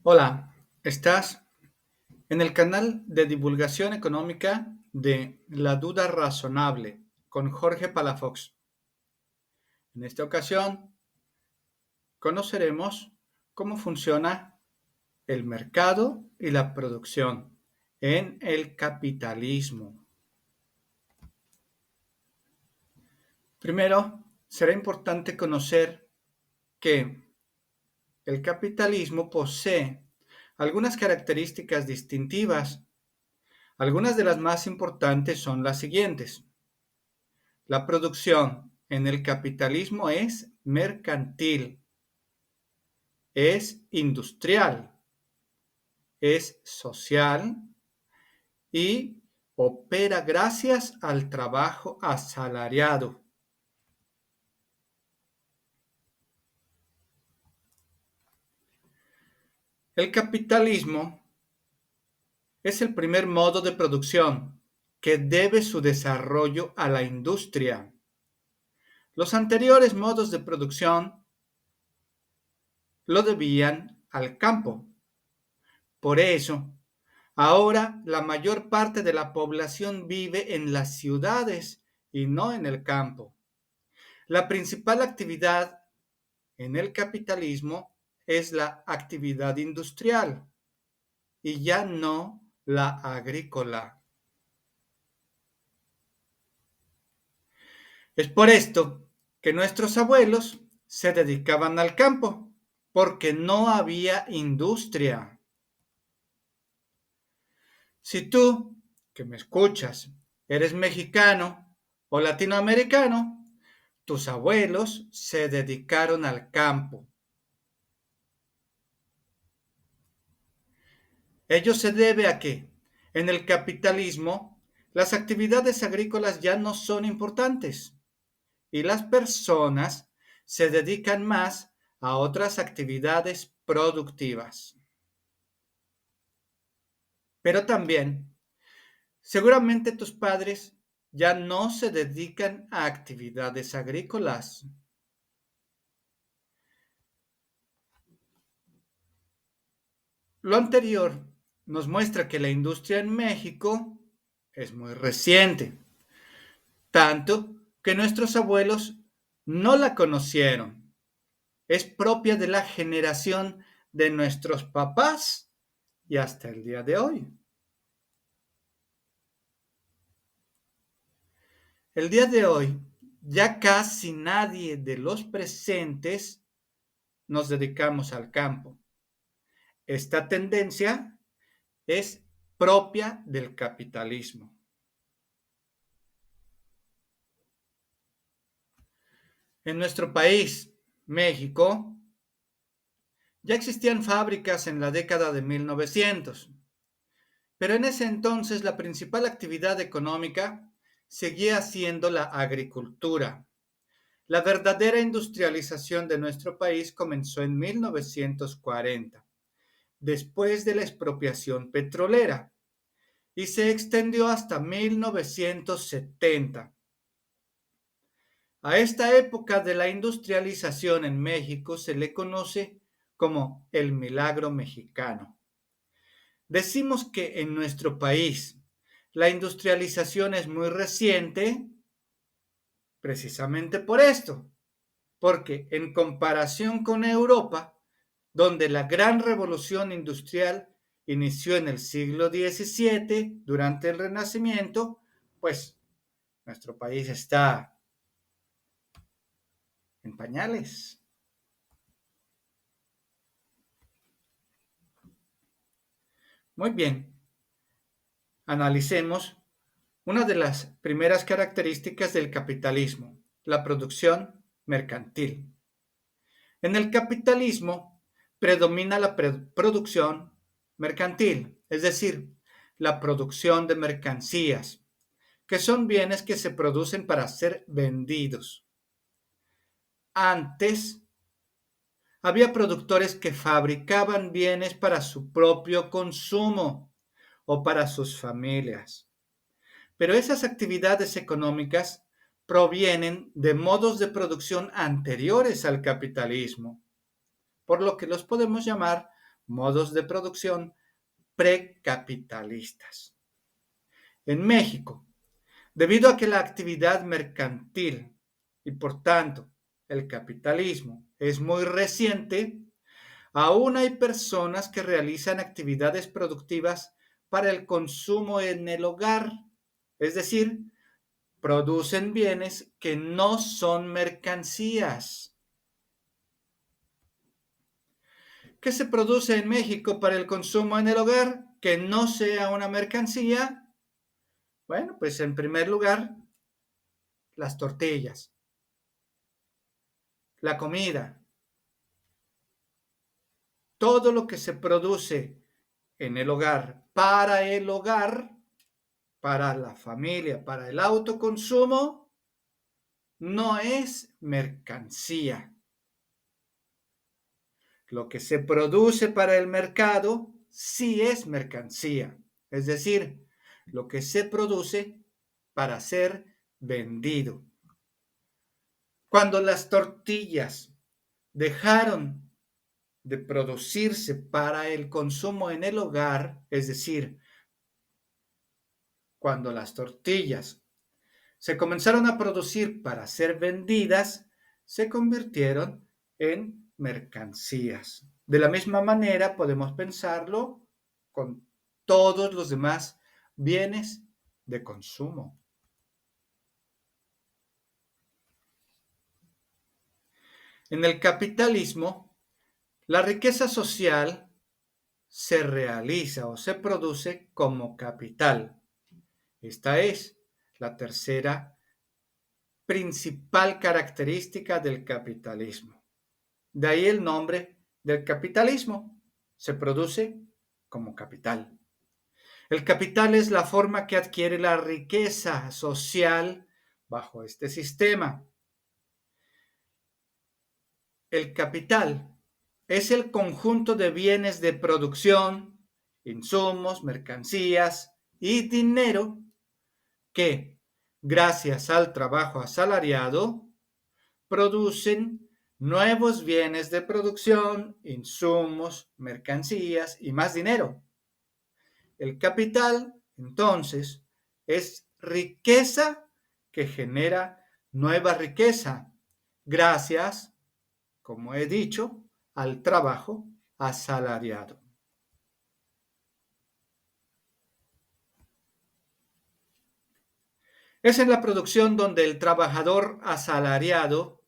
Hola, estás en el canal de divulgación económica de La Duda Razonable con Jorge Palafox. En esta ocasión conoceremos cómo funciona el mercado y la producción en el capitalismo. Primero, será importante conocer que el capitalismo posee algunas características distintivas. Algunas de las más importantes son las siguientes. La producción en el capitalismo es mercantil, es industrial, es social y opera gracias al trabajo asalariado. El capitalismo es el primer modo de producción que debe su desarrollo a la industria. Los anteriores modos de producción lo debían al campo. Por eso, ahora la mayor parte de la población vive en las ciudades y no en el campo. La principal actividad en el capitalismo es la actividad industrial y ya no la agrícola. Es por esto que nuestros abuelos se dedicaban al campo, porque no había industria. Si tú, que me escuchas, eres mexicano o latinoamericano, tus abuelos se dedicaron al campo. Ello se debe a que, en el capitalismo, las actividades agrícolas ya no son importantes y las personas se dedican más a otras actividades productivas. Pero también, seguramente tus padres ya no se dedican a actividades agrícolas. Lo anterior nos muestra que la industria en México es muy reciente, tanto que nuestros abuelos no la conocieron. Es propia de la generación de nuestros papás y hasta el día de hoy. El día de hoy, ya casi nadie de los presentes nos dedicamos al campo. Esta tendencia es propia del capitalismo. En nuestro país, México, ya existían fábricas en la década de 1900, pero en ese entonces la principal actividad económica seguía siendo la agricultura. La verdadera industrialización de nuestro país comenzó en 1940, después de la expropiación petrolera, y se extendió hasta 1970. A esta época de la industrialización en México se le conoce como el milagro mexicano. Decimos que en nuestro país la industrialización es muy reciente precisamente por esto, porque en comparación con Europa, donde la gran revolución industrial inició en el siglo XVII durante el Renacimiento, pues nuestro país está en pañales. Muy bien, analicemos una de las primeras características del capitalismo, la producción mercantil. En el capitalismo predomina la producción mercantil, es decir, la producción de mercancías, que son bienes que se producen para ser vendidos. Antes, había productores que fabricaban bienes para su propio consumo o para sus familias. Pero esas actividades económicas provienen de modos de producción anteriores al capitalismo, por lo que los podemos llamar modos de producción precapitalistas. En México, debido a que la actividad mercantil y por tanto el capitalismo es muy reciente, aún hay personas que realizan actividades productivas para el consumo en el hogar, es decir, producen bienes que no son mercancías. ¿Qué se produce en México para el consumo en el hogar que no sea una mercancía? Bueno, pues en primer lugar, las tortillas, la comida, todo lo que se produce en el hogar, para la familia, para el autoconsumo, no es mercancía. Lo que se produce para el mercado sí es mercancía, es decir, lo que se produce para ser vendido. Cuando las tortillas dejaron de producirse para el consumo en el hogar, es decir, cuando las tortillas se comenzaron a producir para ser vendidas, se convirtieron en mercancías. De la misma manera podemos pensarlo con todos los demás bienes de consumo. En el capitalismo, la riqueza social se realiza o se produce como capital. Esta es la tercera principal característica del capitalismo. De ahí el nombre del capitalismo. Se produce como capital. El capital es la forma que adquiere la riqueza social bajo este sistema. El capital es el conjunto de bienes de producción, insumos, mercancías y dinero que, gracias al trabajo asalariado, producen nuevos bienes de producción, insumos, mercancías y más dinero. El capital, entonces, es riqueza que genera nueva riqueza, gracias, como he dicho, al trabajo asalariado. Es en la producción donde el trabajador asalariado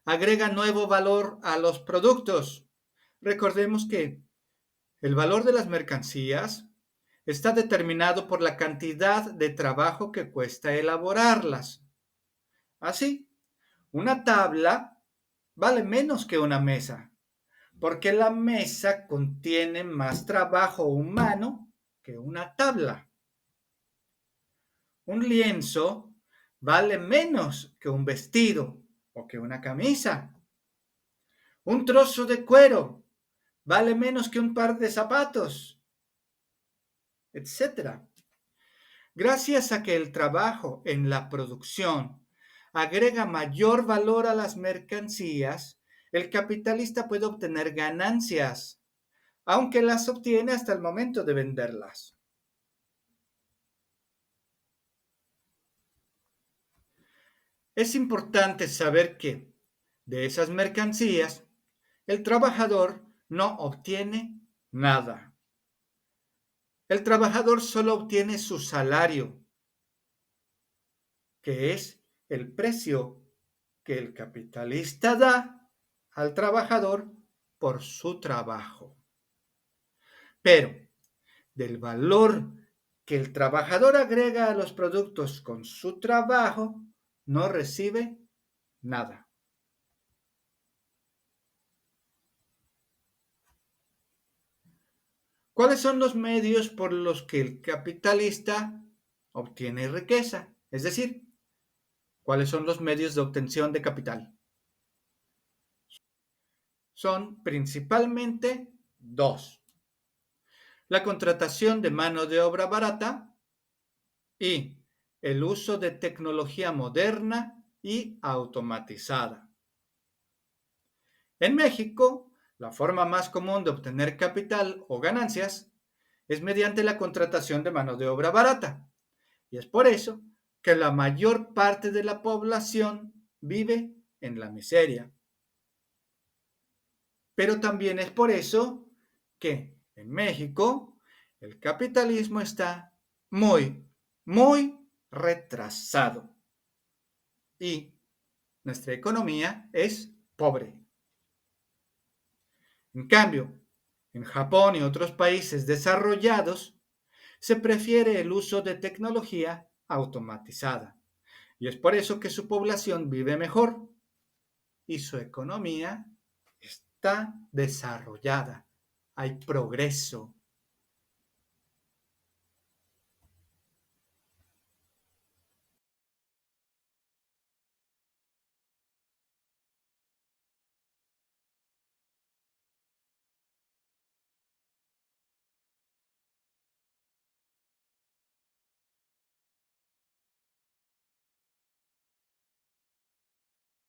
agrega nuevo valor a los productos. Recordemos que el valor de las mercancías está determinado por la cantidad de trabajo que cuesta elaborarlas. Así, una tabla vale menos que una mesa, porque la mesa contiene más trabajo humano que una tabla. Un lienzo vale menos que un vestido o que una camisa. Un trozo de cuero vale menos que un par de zapatos, etcétera. Gracias a que el trabajo en la producción agrega mayor valor a las mercancías, el capitalista puede obtener ganancias, aunque las obtiene hasta el momento de venderlas. Es importante saber que de esas mercancías el trabajador no obtiene nada. El trabajador solo obtiene su salario, que es el precio que el capitalista da al trabajador por su trabajo. Pero del valor que el trabajador agrega a los productos con su trabajo, no recibe nada. ¿Cuáles son los medios por los que el capitalista obtiene riqueza? Es decir, ¿cuáles son los medios de obtención de capital? Son principalmente dos: la contratación de mano de obra barata y el uso de tecnología moderna y automatizada. En México, La forma más común de obtener capital o ganancias es mediante la contratación de mano de obra barata. Y es por eso que la mayor parte de la población vive en la miseria. Pero también es por eso que en México el capitalismo está muy retrasado y nuestra economía es pobre. En cambio, en Japón y otros países desarrollados se prefiere el uso de tecnología automatizada y es por eso que su población vive mejor y su economía está desarrollada. Hay progreso.